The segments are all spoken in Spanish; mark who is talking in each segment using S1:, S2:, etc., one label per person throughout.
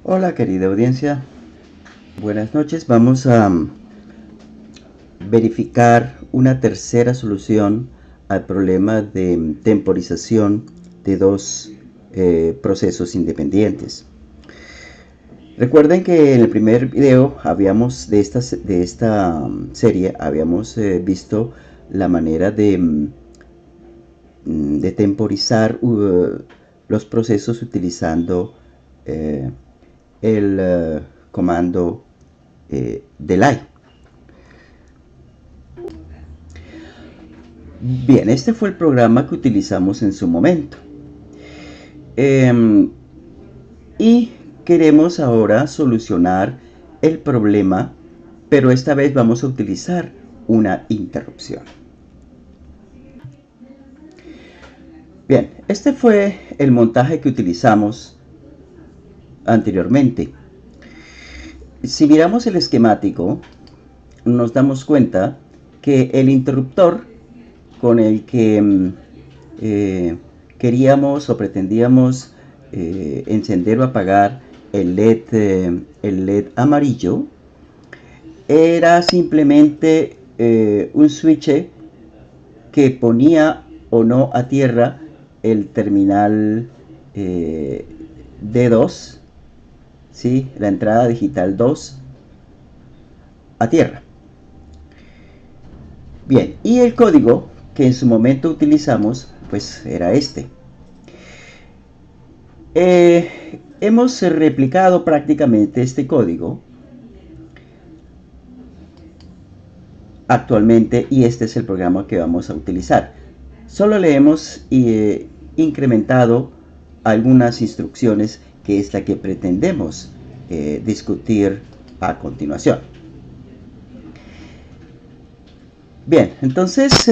S1: Hola querida audiencia, buenas noches. Vamos a verificar una tercera solución al problema de temporización de dos procesos independientes. Recuerden que en el primer video de esta serie habíamos visto la manera de temporizar los procesos utilizando el comando delay. Bien, este fue el programa que utilizamos en su momento. Y queremos ahora solucionar el problema, pero esta vez vamos a utilizar una interrupción. Bien, este fue el montaje que utilizamos anteriormente. Si miramos el esquemático, nos damos cuenta que el interruptor con el que queríamos o pretendíamos encender o apagar el LED amarillo era simplemente un switch que ponía o no a tierra el terminal D2, ¿sí? La entrada digital 2 a tierra. Bien, y el código que en su momento utilizamos pues era este. Hemos replicado prácticamente este código actualmente y este es el programa que vamos a utilizar. Solo le hemos incrementado algunas instrucciones, que es la que pretendemos discutir a continuación. Bien, entonces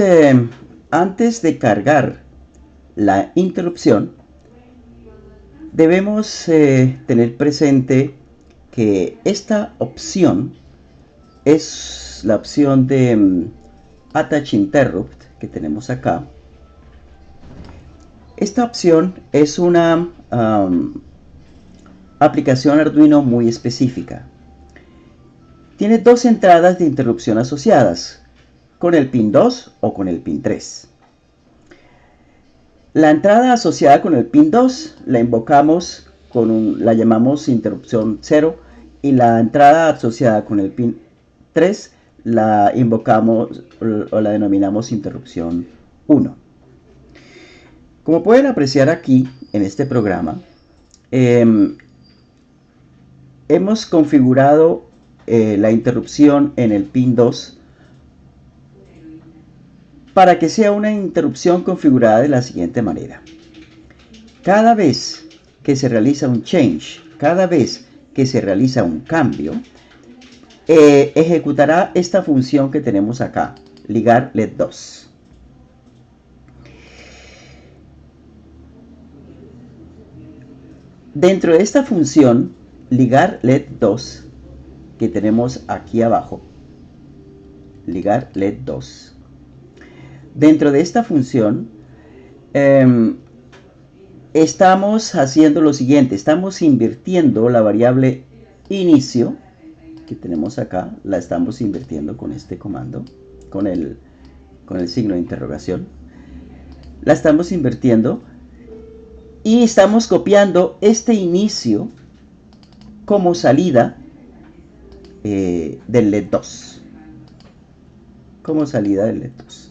S1: antes de cargar la interrupción debemos tener presente que esta opción es la opción de Attach Interrupt que tenemos acá. Esta opción es una aplicación Arduino muy específica. Tiene dos entradas de interrupción asociadas, con el pin 2 o con el pin 3. La entrada asociada con el pin 2 la invocamos la llamamos interrupción 0 y la entrada asociada con el pin 3 la invocamos o la denominamos interrupción 1. Como pueden apreciar aquí en este programa, hemos configurado la interrupción en el pin 2 para que sea una interrupción configurada de la siguiente manera. Cada vez que se realiza un change, cada vez que se realiza un cambio, ejecutará esta función que tenemos acá, ligar LED 2. Dentro de esta función, ligar LED 2, que tenemos aquí abajo, ligar LED 2, dentro de esta función estamos haciendo lo siguiente, estamos invirtiendo la variable inicio que tenemos acá, la estamos invirtiendo con este comando, con el signo de interrogación, la estamos invirtiendo y estamos copiando este inicio como salida del LED 2, como salida del LED 2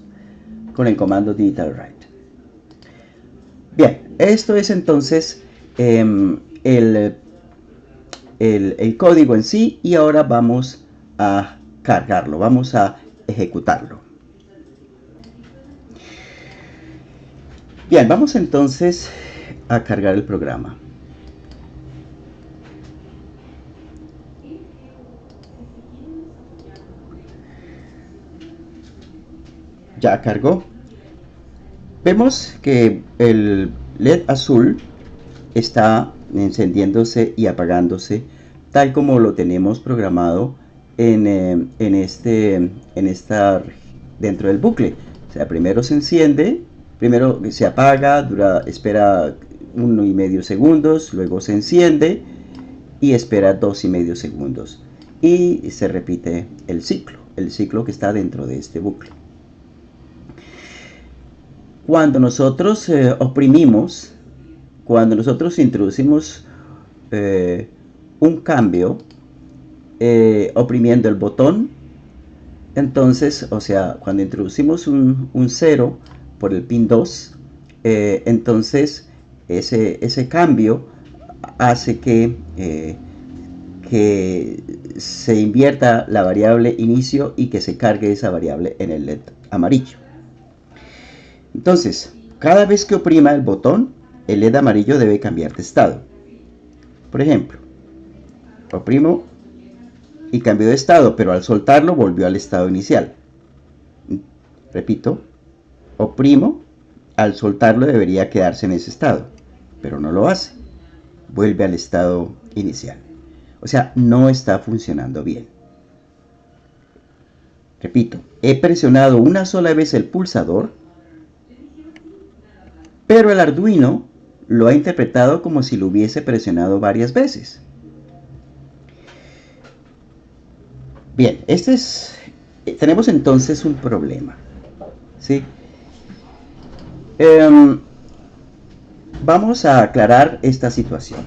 S1: con el comando digital write. Bien, esto es entonces el código en sí y ahora vamos a cargarlo, vamos a ejecutarlo. Bien, vamos entonces a cargar el programa. Ya cargó. Vemos que el LED azul está encendiéndose y apagándose tal como lo tenemos programado dentro del bucle. O sea, primero se enciende, primero se apaga, espera 1,5 segundos, luego se enciende y espera 2,5 segundos. Y se repite el ciclo que está dentro de este bucle. Cuando nosotros oprimimos, cuando nosotros introducimos un cambio oprimiendo el botón, entonces, o sea, cuando introducimos un 0 por el pin 2, entonces ese cambio hace que se invierta la variable inicio y que se cargue esa variable en el LED amarillo. Entonces, cada vez que oprima el botón, el LED amarillo debe cambiar de estado. Por ejemplo, oprimo y cambió de estado, pero al soltarlo volvió al estado inicial. Repito, oprimo, al soltarlo debería quedarse en ese estado, pero no lo hace. Vuelve al estado inicial. O sea, no está funcionando bien. Repito, he presionado una sola vez el pulsador, pero el Arduino lo ha interpretado como si lo hubiese presionado varias veces. Bien, tenemos entonces un problema, ¿sí? Vamos a aclarar esta situación.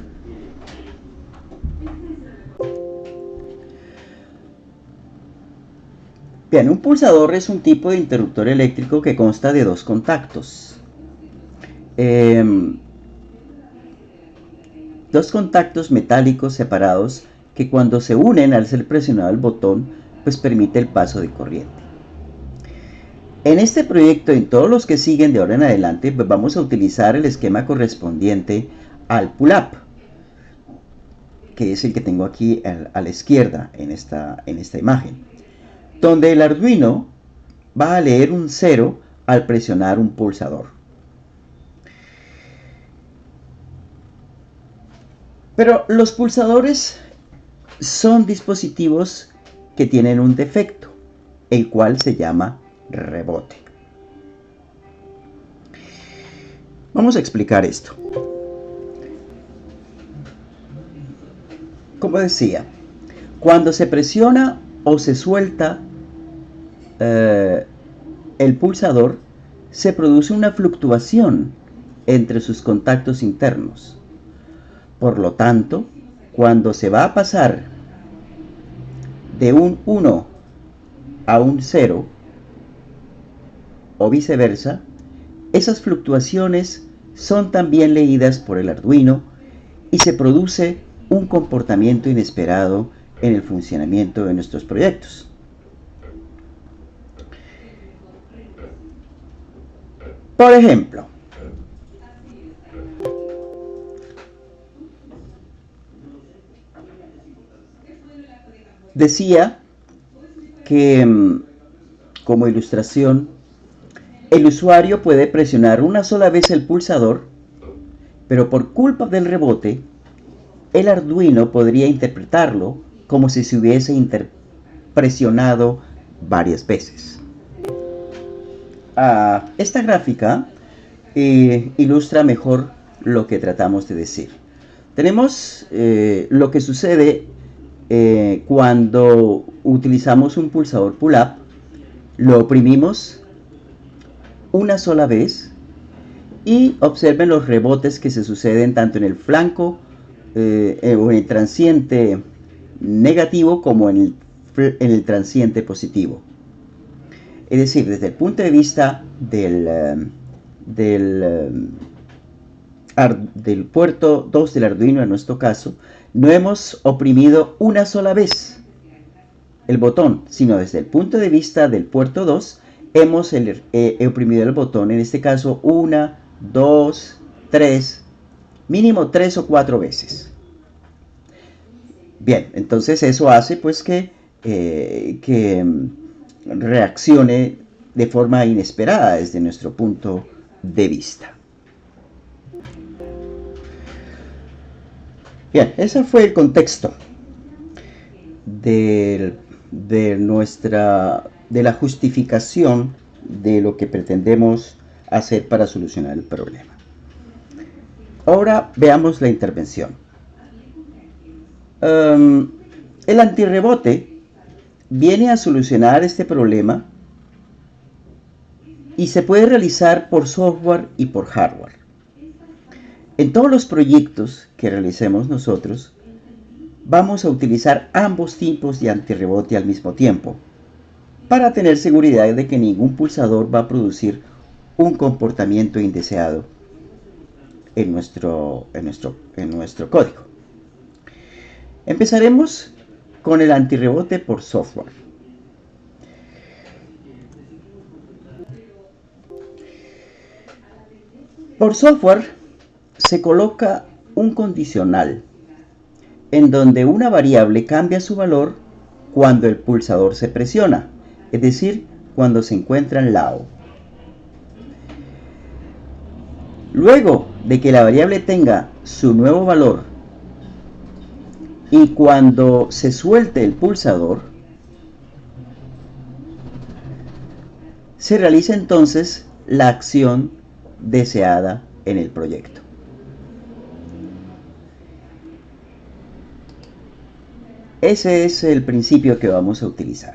S1: Bien, un pulsador es un tipo de interruptor eléctrico que consta de dos contactos. Dos contactos metálicos separados que cuando se unen al ser presionado el botón, pues permite el paso de corriente. En este proyecto y en todos los que siguen de ahora en adelante, pues vamos a utilizar el esquema correspondiente al pull-up, que es el que tengo aquí a la izquierda en esta imagen, donde el Arduino va a leer un 0 al presionar un pulsador. Pero los pulsadores son dispositivos que tienen un defecto, el cual se llama rebote. Vamos a explicar esto. Como decía, cuando se presiona o se suelta el pulsador, se produce una fluctuación entre sus contactos internos. Por lo tanto, cuando se va a pasar de un 1 a un 0 o viceversa, esas fluctuaciones son también leídas por el Arduino y se produce un comportamiento inesperado en el funcionamiento de nuestros proyectos. Por ejemplo, decía que, como ilustración, el usuario puede presionar una sola vez el pulsador, pero por culpa del rebote, el Arduino podría interpretarlo como si se hubiese presionado varias veces. Esta gráfica ilustra mejor lo que tratamos de decir. Tenemos lo que sucede cuando utilizamos un pulsador pull-up, lo oprimimos una sola vez y observen los rebotes que se suceden tanto en el flanco o en el transiente negativo como en el transiente positivo. Es decir, desde el punto de vista del puerto 2 del Arduino, en nuestro caso, no hemos oprimido una sola vez el botón, sino desde el punto de vista del puerto 2 hemos oprimido el botón, en este caso 1, 2, 3, mínimo 3 o 4 veces. Bien, entonces eso hace pues que reaccione de forma inesperada desde nuestro punto de vista. Bien, ese fue el contexto de la justificación de lo que pretendemos hacer para solucionar el problema. Ahora veamos la intervención. El antirrebote viene a solucionar este problema y se puede realizar por software y por hardware. En todos los proyectos que realicemos nosotros, vamos a utilizar ambos tipos de antirrebote al mismo tiempo, para tener seguridad de que ningún pulsador va a producir un comportamiento indeseado en nuestro código. Empezaremos con el antirrebote por software. Por software se coloca un condicional en donde una variable cambia su valor cuando el pulsador se presiona, es decir, cuando se encuentra en lao. Luego de que la variable tenga su nuevo valor y cuando se suelte el pulsador, se realiza entonces la acción deseada en el proyecto. Ese es el principio que vamos a utilizar.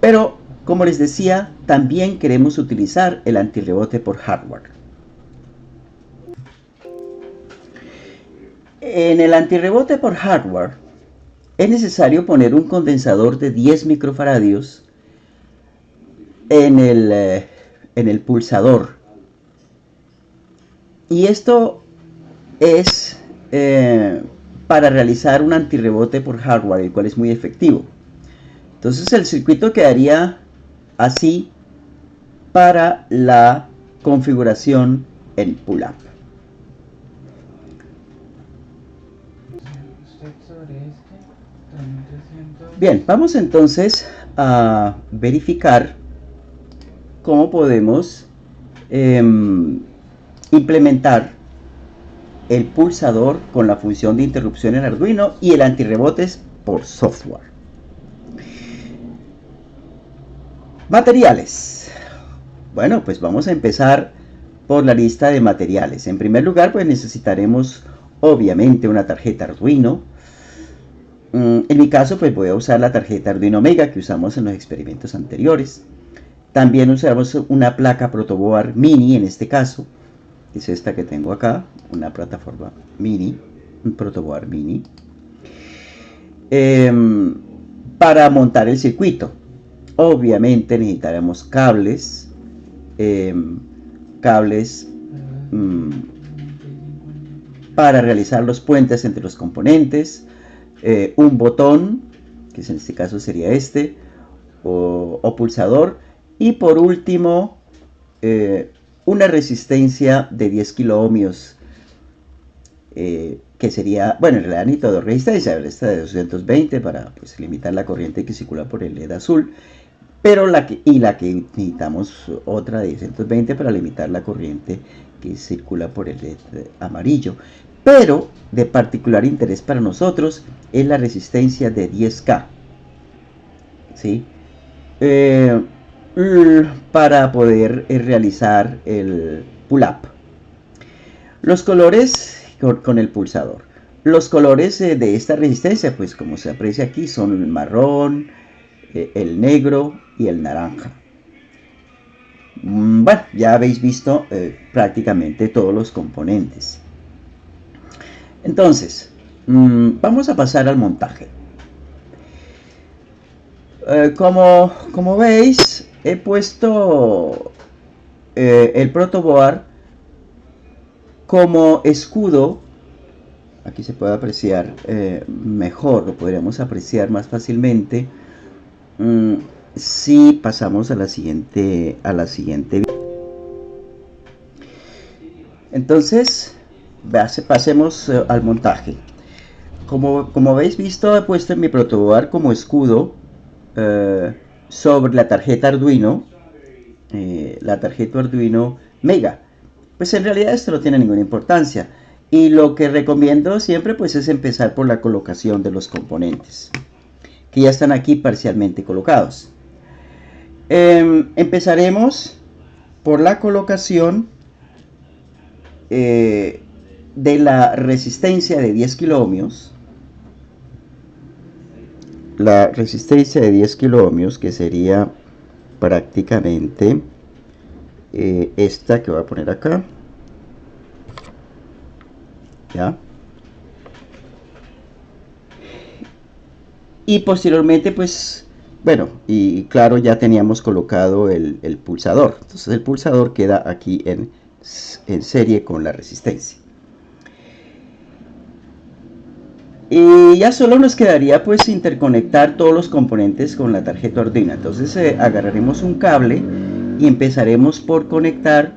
S1: Pero, como les decía, también queremos utilizar el antirrebote por hardware. En el antirrebote por hardware es necesario poner un condensador de 10 microfaradios en el pulsador. Y esto es para realizar un antirrebote por hardware, el cual es muy efectivo. Entonces el circuito quedaría así para la configuración en pull-up. Bien, vamos entonces a verificar cómo podemos implementar el pulsador con la función de interrupción en Arduino y el antirrebotes por software. Materiales. Bueno, pues vamos a empezar por la lista de materiales. En primer lugar, pues necesitaremos obviamente una tarjeta Arduino. En mi caso, pues voy a usar la tarjeta Arduino Mega que usamos en los experimentos anteriores. También usamos una placa protoboard mini en este caso, que es esta que tengo acá, una plataforma mini, un protoboard mini, para montar el circuito. Obviamente necesitaremos cables, para realizar los puentes entre los componentes, un botón, que en este caso sería este, o pulsador, y por último una resistencia de 10 kiloohmios, que sería, bueno, en realidad necesito dos resistencias, esta de 220 para pues limitar la corriente que circula por el LED azul, pero la que necesitamos otra de 220 para limitar la corriente que circula por el LED amarillo. Pero de particular interés para nosotros es la resistencia de 10K, ¿sí? Para poder realizar el pull-up. Los colores con el pulsador. Los colores de esta resistencia, pues como se aprecia aquí, son el marrón, el negro y el naranja. Bueno, ya habéis visto prácticamente todos los componentes. Entonces, vamos a pasar al montaje. Como veis, he puesto el protoboard como escudo. Aquí se puede apreciar mejor, lo podríamos apreciar más fácilmente si pasamos a la siguiente. Entonces, pasemos al montaje. Como habéis visto, he puesto en mi protoboard como escudo sobre la tarjeta Arduino, Mega. Pues en realidad esto no tiene ninguna importancia, y lo que recomiendo siempre pues es empezar por la colocación de los componentes que ya están aquí parcialmente colocados. Empezaremos por la colocación de la resistencia de 10 kiloohmios, la resistencia de 10 kiloohmios, que sería prácticamente esta que voy a poner acá, ¿ya? Y posteriormente, pues, bueno, y claro, ya teníamos colocado el pulsador. Entonces el pulsador queda aquí en serie con la resistencia. Y ya solo nos quedaría pues interconectar todos los componentes con la tarjeta Arduino. Entonces agarraremos un cable y empezaremos por conectar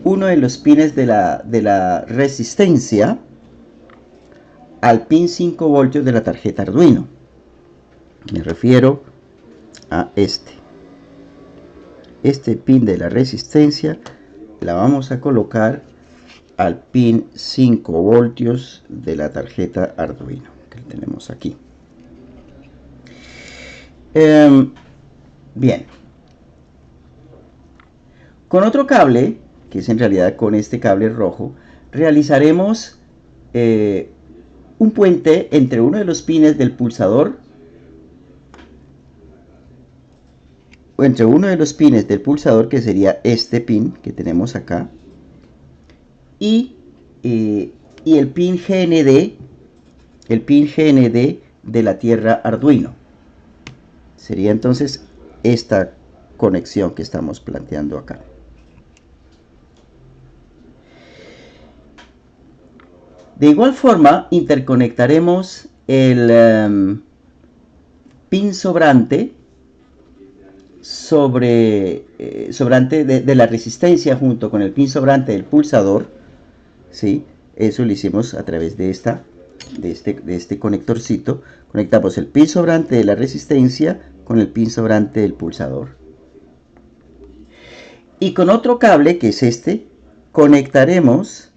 S1: uno de los pines de la resistencia al pin 5 voltios de la tarjeta Arduino. Me refiero a este pin de la resistencia. La vamos a colocar al pin 5 voltios de la tarjeta Arduino que tenemos aquí. Bien, con otro cable, que es en realidad con este cable rojo, realizaremos un puente entre uno de los pines del pulsador, o entre uno de los pines del pulsador, que sería este pin que tenemos acá, y el pin GND, de la tierra Arduino. Sería entonces esta conexión que estamos planteando acá. De igual forma, interconectaremos el pin sobrante de la resistencia junto con el pin sobrante del pulsador, ¿sí? Eso lo hicimos a través de este conectorcito. Conectamos el pin sobrante de la resistencia con el pin sobrante del pulsador. Y con otro cable, que es este, conectaremos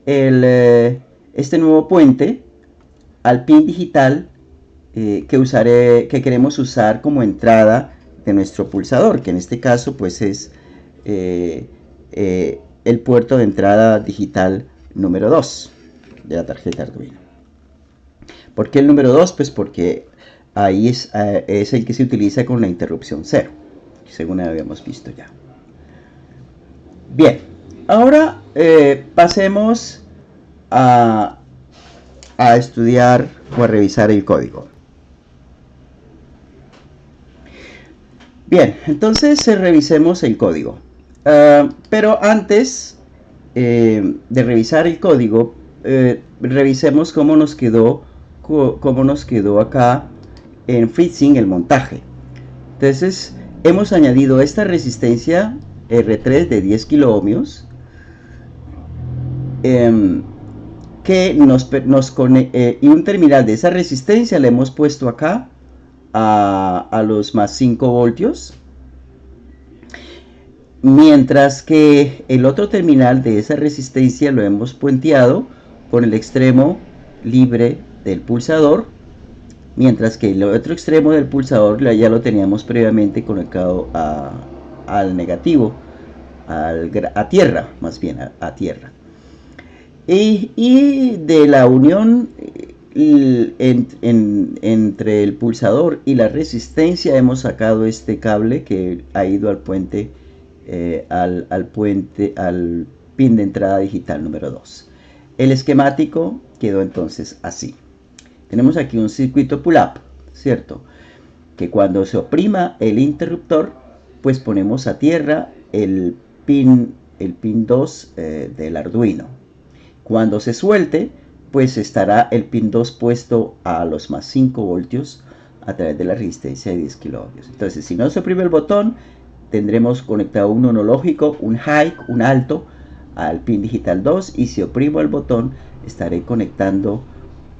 S1: este nuevo puente al pin digital que queremos usar como entrada de nuestro pulsador, que en este caso pues es el puerto de entrada digital número 2 de la tarjeta Arduino. ¿Por qué el número 2? Pues porque ahí es el que se utiliza con la interrupción 0, según habíamos visto ya. Bien, ahora pasemos a estudiar o a revisar el código. Bien, entonces revisemos el código. Pero antes de revisar el código, revisemos cómo nos quedó acá en FreeSync el montaje. Entonces hemos añadido esta resistencia R3 de 10 kiloohmios que y un terminal de esa resistencia le hemos puesto acá a los más 5 voltios, mientras que el otro terminal de esa resistencia lo hemos puenteado con el extremo libre del pulsador, mientras que el otro extremo del pulsador ya lo teníamos previamente conectado al negativo, a tierra, más bien a tierra. Y de la unión entre el pulsador y la resistencia hemos sacado este cable que ha ido al puente, al pin de entrada digital número 2. El esquemático quedó entonces así. Tenemos aquí un circuito pull-up, ¿cierto? Que cuando se oprima el interruptor, pues ponemos a tierra el pin 2 del Arduino. Cuando se suelte, pues estará el pin 2 puesto a los más 5 voltios a través de la resistencia de 10 kiloohmios. Entonces, si no se oprime el botón, tendremos conectado un monológico, un high, un alto, al pin digital 2, y si oprimo el botón, estaré conectando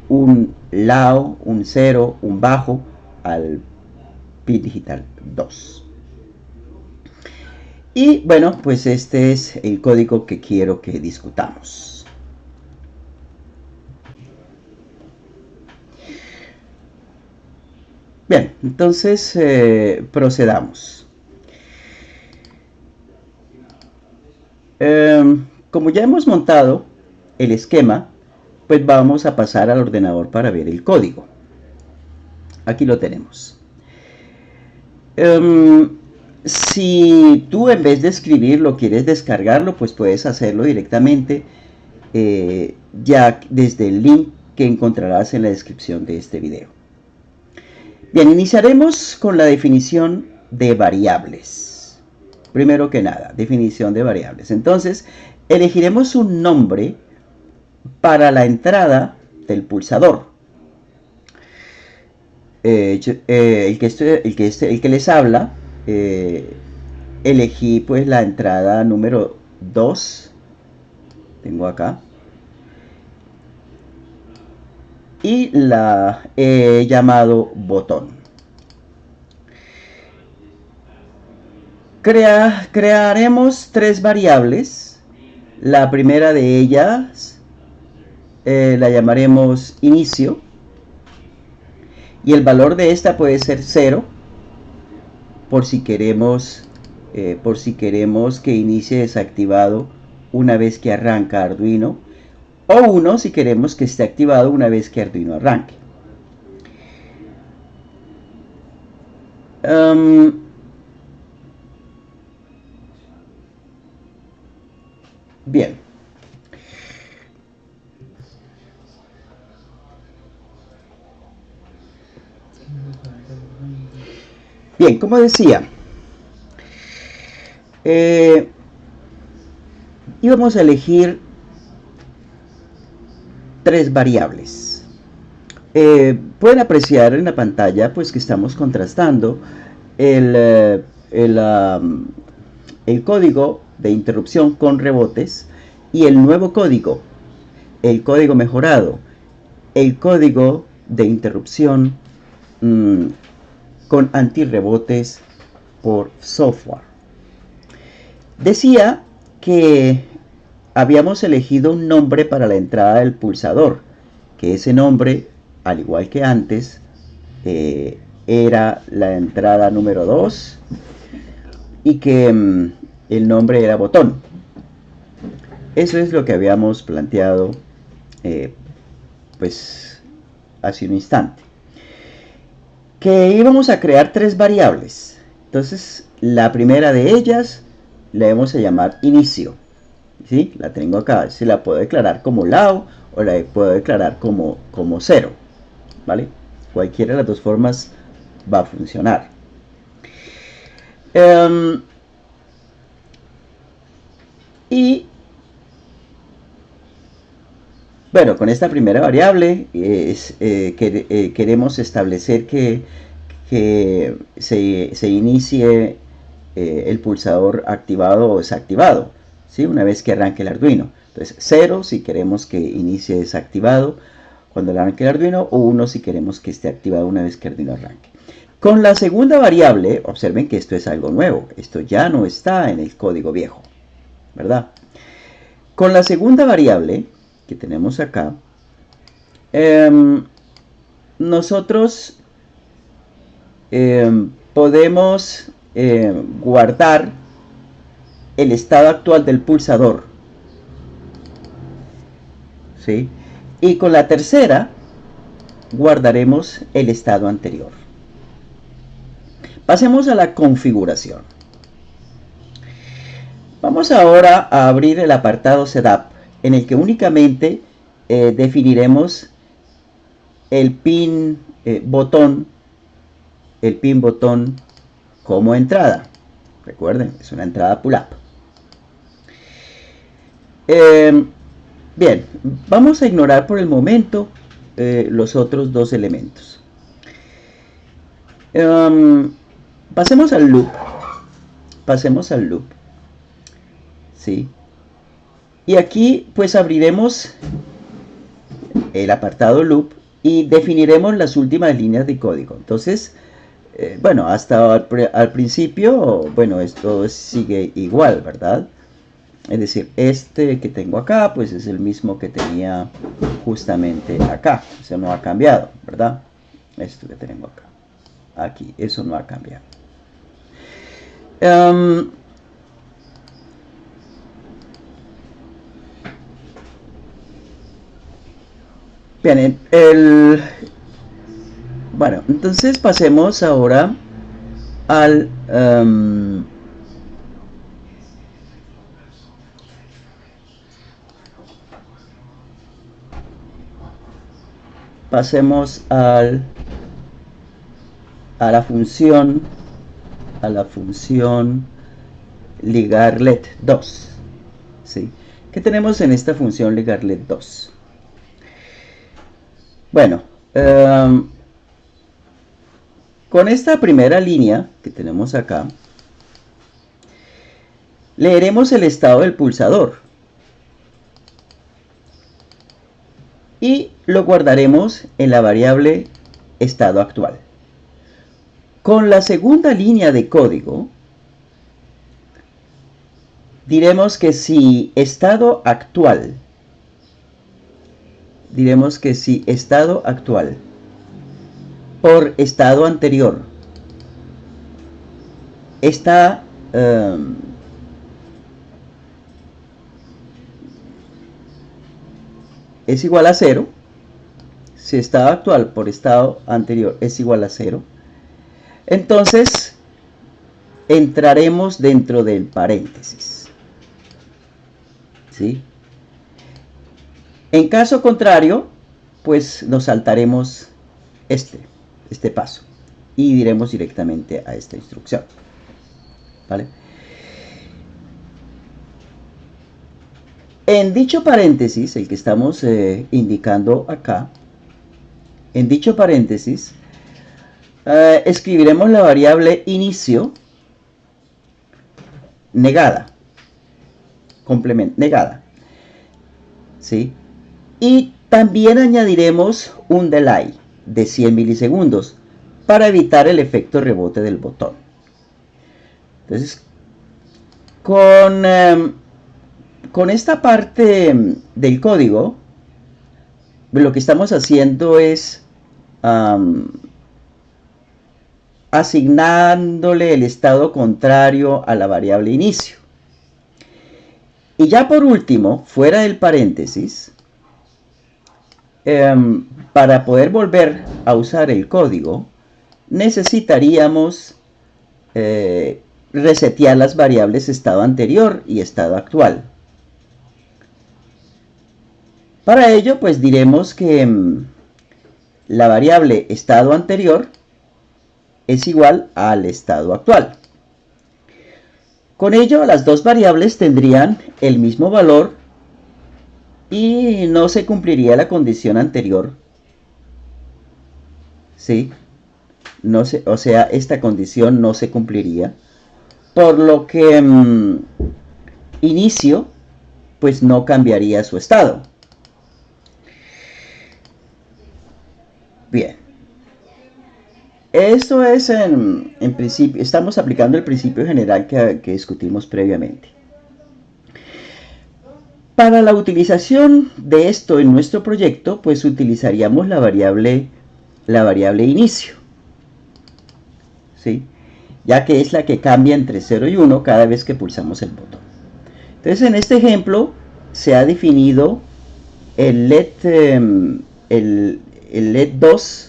S1: un low, un 0, un bajo al pin digital 2. Y bueno, pues este es el código que quiero que discutamos. Bien, entonces procedamos. Como ya hemos montado el esquema, pues vamos a pasar al ordenador para ver el código. Aquí lo tenemos. Si tú en vez de escribirlo quieres descargarlo, pues puedes hacerlo directamente ya desde el link que encontrarás en la descripción de este video. Bien, iniciaremos con la definición de variables. Primero que nada, definición de variables. Entonces, elegiremos un nombre para la entrada del pulsador. El que les habla, elegí pues la entrada número 2. Tengo acá. Y la he llamado botón. Crearemos tres variables. La primera de ellas la llamaremos inicio. Y el valor de esta puede ser 0 por si queremos que inicie desactivado una vez que arranca Arduino, o 1 si queremos que esté activado una vez que Arduino arranque. Bien. Bien, como decía, íbamos a elegir tres variables. Pueden apreciar en la pantalla pues que estamos contrastando el código de interrupción con rebotes y el nuevo código, el código mejorado, el código de interrupción con antirrebotes por software. Decía que habíamos elegido un nombre para la entrada del pulsador, que ese nombre, al igual que antes, era la entrada número 2 y que el nombre era botón. Eso es lo que habíamos planteado pues hace un instante. Que íbamos a crear tres variables. Entonces, la primera de ellas la vamos a llamar inicio. ¿Sí? La tengo acá. Se la puedo declarar como lao o la puedo declarar como 0. ¿Vale? Cualquiera de las dos formas va a funcionar. Y bueno, con esta primera variable queremos establecer que se inicie el pulsador activado o desactivado, ¿sí? Una vez que arranque el Arduino. Entonces 0 si queremos que inicie desactivado cuando arranque el Arduino, o 1 si queremos que esté activado una vez que Arduino arranque. Con la segunda variable, observen que esto es algo nuevo, esto ya no está en el código viejo, ¿verdad? Con la segunda variable que tenemos acá, nosotros podemos guardar el estado actual del pulsador, ¿sí? Y con la tercera guardaremos el estado anterior. Pasemos a la configuración. Vamos ahora a abrir el apartado Setup, en el que únicamente definiremos el pin botón como entrada. Recuerden, es una entrada pull-up. Bien, vamos a ignorar por el momento los otros dos elementos. Pasemos al loop. ¿Sí? Y aquí pues abriremos el apartado loop y definiremos las últimas líneas de código. Entonces, bueno, hasta al principio, bueno, esto sigue igual, ¿verdad? Es decir, este que tengo acá, pues es el mismo que tenía justamente acá. Eso no ha cambiado, ¿verdad? Esto que tengo acá. Aquí, eso no ha cambiado. Bien, bueno, entonces pasemos ahora al pasemos a la función ligarlet 2. ¿Sí? ¿Qué tenemos en esta función ligarlet 2? Bueno, con esta primera línea que tenemos acá, leeremos el estado del pulsador y lo guardaremos en la variable estado actual. Con la segunda línea de código, diremos que si estado actual, por estado anterior está es igual a 0, si estado actual por estado anterior es igual a 0, entonces entraremos dentro del paréntesis. ¿Sí? En caso contrario, pues nos saltaremos este paso y diremos directamente a esta instrucción. ¿Vale? En dicho paréntesis, el que estamos indicando acá, en dicho paréntesis, escribiremos la variable inicio negada, complemento, negada, ¿sí? Y también añadiremos un delay de 100 milisegundos para evitar el efecto rebote del botón. Entonces, con esta parte del código, lo que estamos haciendo es asignándole el estado contrario a la variable inicio. Y ya por último, fuera del paréntesis, para poder volver a usar el código, necesitaríamos resetear las variables estado anterior y estado actual. Para ello, pues diremos que la variable estado anterior es igual al estado actual. Con ello, las dos variables tendrían el mismo valor y no se cumpliría la condición anterior. ¿Sí? No se, o sea, esta condición no se cumpliría. Por lo que inicio, pues no cambiaría su estado. Bien. Esto es en principio, estamos aplicando el principio general que discutimos previamente. Para la utilización de esto en nuestro proyecto, pues utilizaríamos la variable inicio, ¿sí? Ya que es la que cambia entre 0 y 1 cada vez que pulsamos el botón. Entonces, en este ejemplo se ha definido el LED 2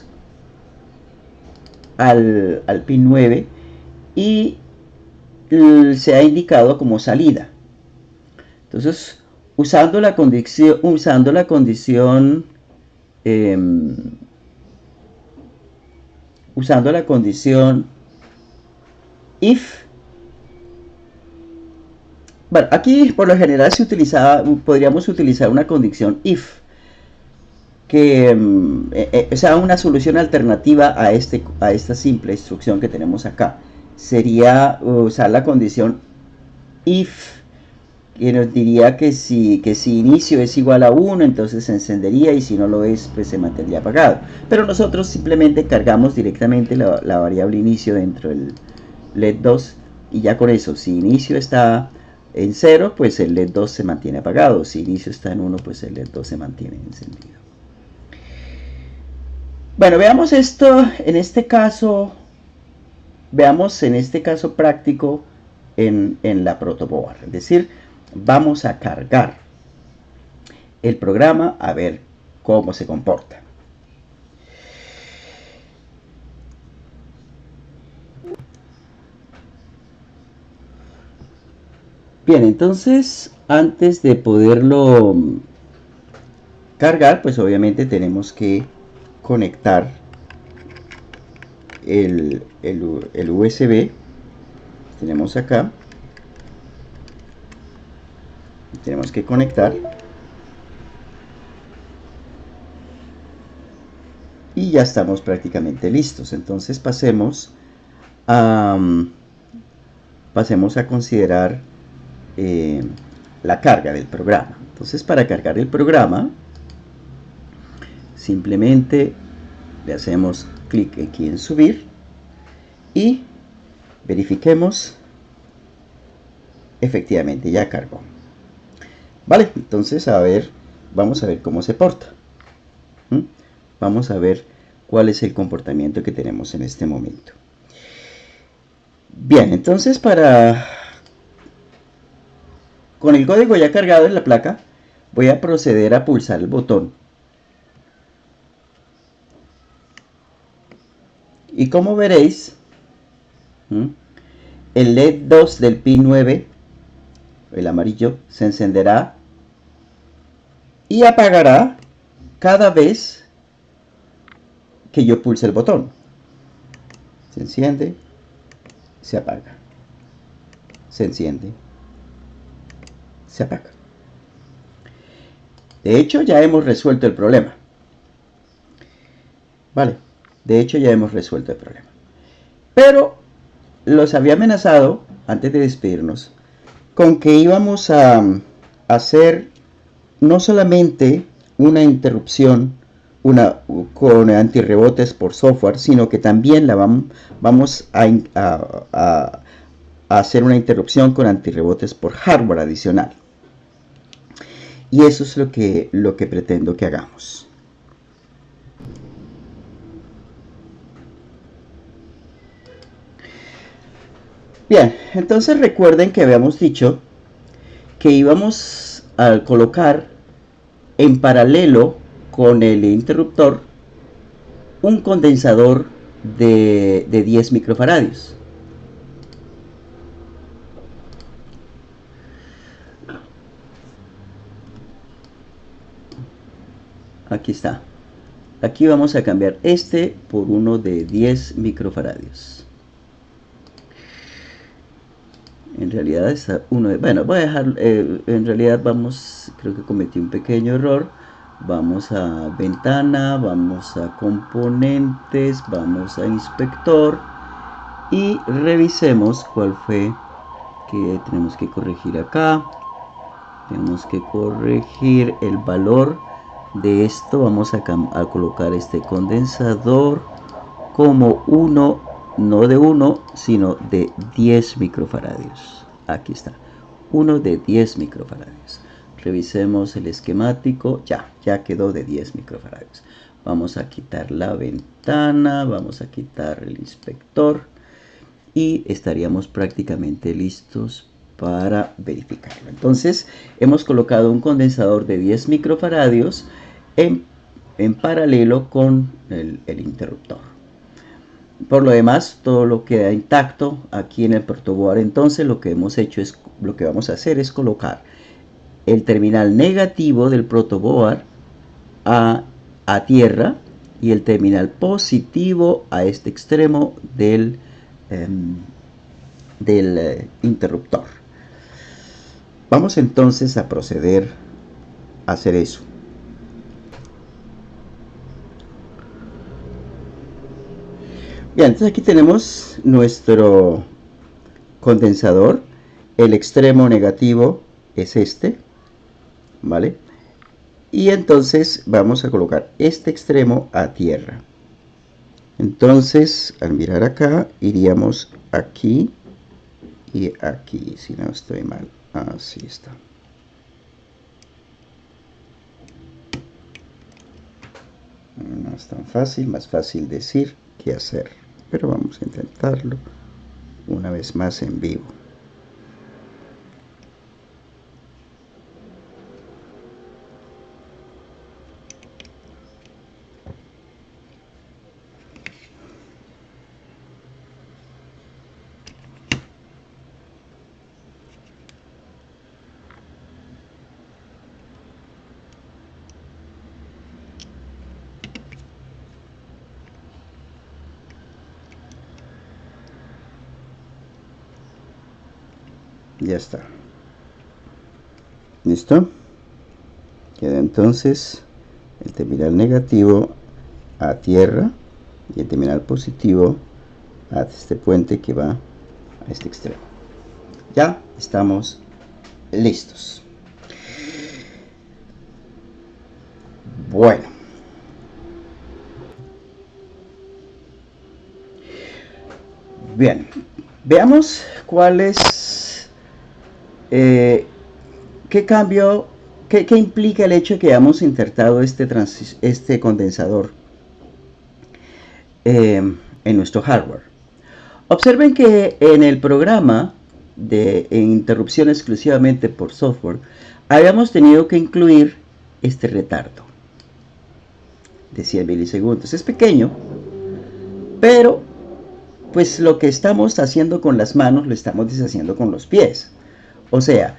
S1: al pin 9 y se ha indicado como salida. Entonces, usando la condición if, bueno, aquí por lo general podríamos utilizar una condición if, que o sea, una solución alternativa a esta simple instrucción que tenemos acá sería usar la condición if, que nos diría que si inicio es igual a 1, entonces se encendería, y si no lo es, pues se mantendría apagado. Pero nosotros simplemente cargamos directamente la variable inicio dentro del LED 2 y ya con eso, si inicio está en 0, pues el LED 2 se mantiene apagado. Si inicio está en 1, pues el LED 2 se mantiene encendido. Bueno, veamos esto en este caso. Veamos en este caso práctico en la protoboard. Es decir, vamos a cargar el programa a ver cómo se comporta. Bien, entonces antes de poderlo cargar, pues obviamente tenemos que conectar el USB. Tenemos acá. Tenemos que conectar. Y ya estamos prácticamente listos. Entonces pasemos a considerar la carga del programa. Entonces, para cargar el programa, simplemente le hacemos clic aquí en subir y verifiquemos. Efectivamente ya cargó. Vale, entonces vamos a ver cómo se porta. Vamos a ver cuál es el comportamiento que tenemos en este momento. Bien, entonces con el código ya cargado en la placa, voy a proceder a pulsar el botón. Y como veréis, el LED 2 del pin 9, el amarillo, se encenderá y apagará cada vez que yo pulse el botón. Se enciende, se apaga, se enciende, se apaga. De hecho, ya hemos resuelto el problema. Vale, de hecho ya hemos resuelto el problema. Pero los había amenazado, antes de despedirnos, con que íbamos a hacer no solamente una interrupción con antirrebotes por software, sino que también vamos a hacer una interrupción con antirrebotes por hardware adicional. Y eso es lo que pretendo que hagamos. Bien, entonces recuerden que habíamos dicho que íbamos a colocar en paralelo con el interruptor un condensador de 10 microfaradios. Aquí está. Aquí vamos a cambiar este por uno de 10 microfaradios. En realidad está uno de... Bueno, voy a dejar... en realidad creo que cometí un pequeño error. Vamos a ventana, vamos a componentes, vamos a inspector y revisemos cuál fue que tenemos que corregir acá. Tenemos que corregir el valor de esto. Vamos a colocar este condensador como no de 1, sino de 10 microfaradios. Aquí está, 1 de 10 microfaradios. Revisemos el esquemático, ya quedó de 10 microfaradios. Vamos a quitar la ventana, vamos a quitar el inspector y estaríamos prácticamente listos para verificarlo. Entonces hemos colocado un condensador de 10 microfaradios en paralelo con el interruptor. Por lo demás, todo lo queda intacto aquí en el protoboard. Entonces lo que vamos a hacer es colocar el terminal negativo del protoboard a tierra y el terminal positivo a este extremo del interruptor. Vamos entonces a proceder a hacer eso. Bien, entonces aquí tenemos nuestro condensador. El extremo negativo es este, ¿vale? Y entonces vamos a colocar este extremo a tierra. Entonces, al mirar acá, iríamos aquí y aquí, si no estoy mal. Así está. No es tan fácil, más fácil decir que hacer. Pero vamos a intentarlo una vez más en vivo. Ya está. ¿Listo? Queda entonces el terminal negativo a tierra y el terminal positivo a este puente que va a este extremo. Ya estamos listos. Bueno. Bien. Veamos cuál es... ¿qué cambio, qué implica el hecho de que hayamos insertado este condensador en nuestro hardware? Observen que en el programa de interrupción exclusivamente por software, habíamos tenido que incluir este retardo de 100 milisegundos. Es pequeño, pero pues lo que estamos haciendo con las manos lo estamos deshaciendo con los pies. O sea,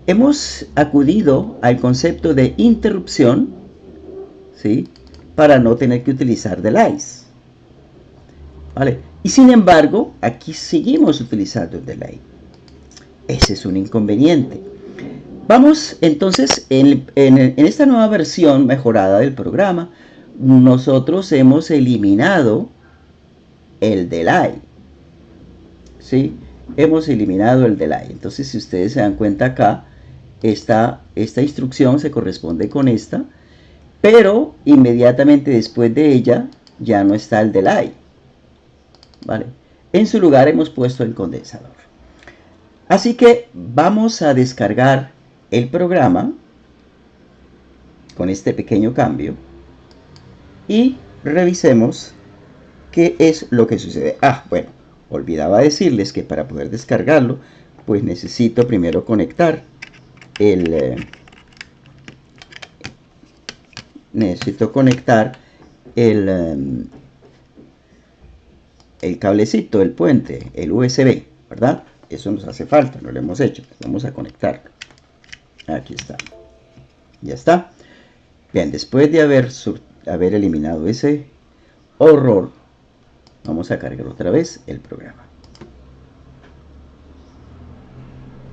S1: hemos acudido al concepto de interrupción, ¿sí?, para no tener que utilizar delays. ¿Vale? Y sin embargo, aquí seguimos utilizando el delay. Ese es un inconveniente. Vamos entonces, en esta nueva versión mejorada del programa, nosotros hemos eliminado el delay. ¿Sí? Hemos eliminado el delay. Entonces, si ustedes se dan cuenta acá, esta instrucción se corresponde con esta, pero inmediatamente después de ella ya no está el delay. ¿Vale? En su lugar hemos puesto el condensador. Así que vamos a descargar el programa con este pequeño cambio y revisemos qué es lo que sucede. Bueno, olvidaba decirles que para poder descargarlo, pues necesito primero conectar el cablecito, el puente, el USB, ¿verdad? Eso nos hace falta, no lo hemos hecho. Vamos a conectarlo. Aquí está. Ya está. Bien, después de haber eliminado ese horror, vamos a cargar otra vez el programa.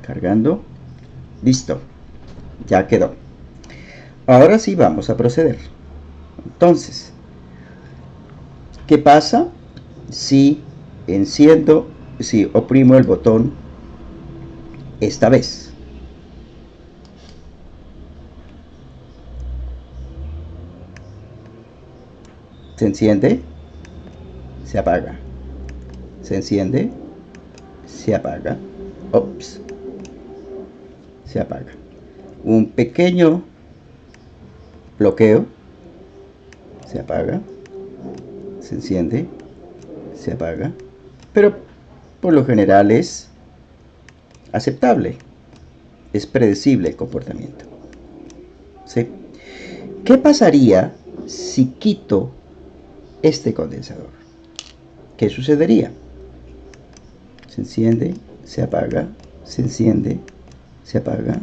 S1: Cargando. Listo. Ya quedó. Ahora sí vamos a proceder. Entonces, ¿qué pasa si si oprimo el botón esta vez? Se enciende, se apaga, se enciende, se apaga, ops, se apaga. Un pequeño bloqueo, se apaga, se enciende, se apaga, pero por lo general es aceptable, es predecible el comportamiento. ¿Sí? ¿Qué pasaría si quito este condensador? ¿Qué sucedería? Se enciende, se apaga, se enciende, se apaga.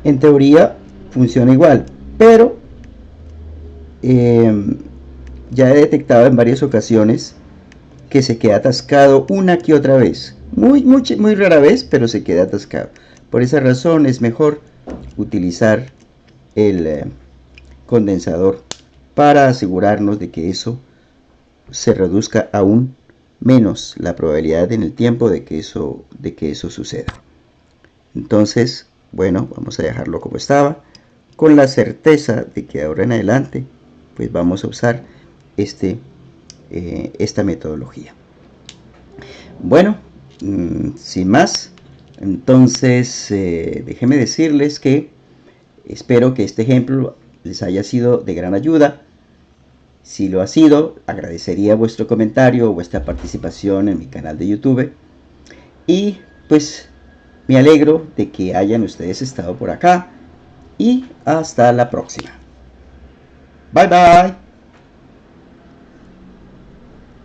S1: En teoría funciona igual, pero ya he detectado en varias ocasiones que se queda atascado una que otra vez. Muy rara vez, pero se queda atascado. Por esa razón es mejor utilizar el condensador para asegurarnos de que eso se reduzca aún menos la probabilidad en el tiempo de que eso suceda. Entonces, bueno, vamos a dejarlo como estaba, con la certeza de que ahora en adelante pues vamos a usar esta metodología. Bueno, sin más, entonces déjenme decirles que espero que este ejemplo les haya sido de gran ayuda. Si lo ha sido, agradecería vuestro comentario o vuestra participación en mi canal de YouTube. Y pues me alegro de que hayan ustedes estado por acá. Y hasta la próxima. Bye bye.